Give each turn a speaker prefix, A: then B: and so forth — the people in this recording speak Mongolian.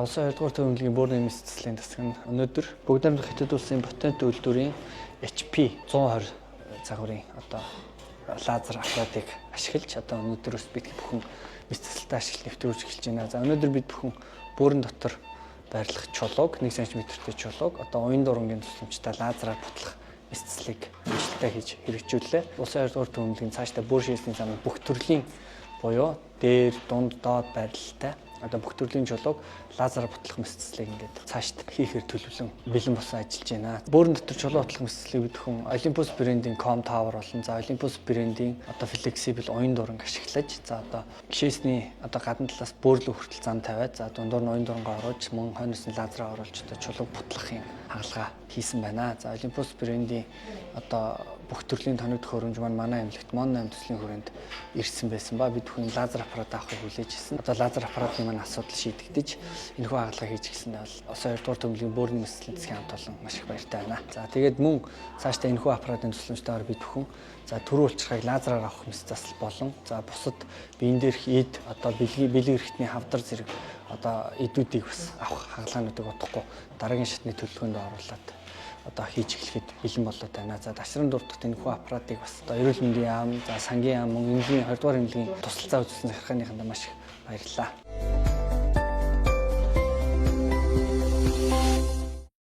A: Улсын 2 дугаар төвөмлөгийн бөөрийн мэдээллийн засаг нь өнөөдөр бүгд найрамдах Хятад улсын патент үйлдвэрийн HP 120 загварын лазер аппаратыг ашиглаж өнөөдөр бид бүхэн мэдээлэлтэй ашиглаж нэвтрүүлж эхэлж байна. За өнөөдөр бид бүхэн бөөрийн дотор байрлах чулууг 1 см-тэй чулууг уян дурангийн тусламжтай лазераар бутлах мэдээллийг ажилтаа хийж хэрэгжүүллээ. Улсын 2 дугаар төвөмлөгийн цаашдаа бөөр шийсний замын бүх төрлийн буюу дээр, дунд, доод байрлалтай бүх төрлийн чулууг лазераар бутлах мэдээллийг ингээд цаашд хийхээр төлөвлөн бэлэн болсон ажиллаж байна. Бөөрийн дотор чулуу бутлах мэдээллийг бид хүн Olympus брендийн Com Tower болон Olympus брендийн flexible уян дуранг ашиглаж гişээсний гадна талаас бөөрлөө хүртэл зам тавиад дундуур нь уян дурангаа оруулж мөн хойноос нь лазераа оруулж чулууг бутлахын хагалгаа хийсэн байна. За Olympus брендийн бүх төрлийн тоног төхөөрөмж манай эмнэлэгт Mon 8 төслийн хүрээнд ирсэн байсан ба бид бүхэн лазер аппарат авахыг хүлээж ирсэн. Лазер аппаратын маань асуудал шийдэгдэж энэхүү хагалгаа хийж гисэн бол улсын 2 дугаар төвөмлөгийн бөөрийн мэдээллийн засгийн хамт олон маш их баяртай байна. За тэгээд мөн цаашдаа энэхүү аппаратын тусламжтайгаар бид бүхэн төрөө улчирхайг лазераар авах мэс засал болон бусад биен дээрх эд бэлэг эрхтний хавдар зэрэг эдүүдийг бас авах хагалгаануудыг утгахгүй дараагийн шатны төлөвлөгөөнд оруулаад хийж эхлэхэд бэлэн болоод байна. За ташран дурдах энэхүү аппаратыг бас эрүүл мэндийн яам, сангийн яам, мөн энэний 2 дугаар эмнэлгийн тусалцаа үзүүлсэн захиргааныханд маш их баярлалаа.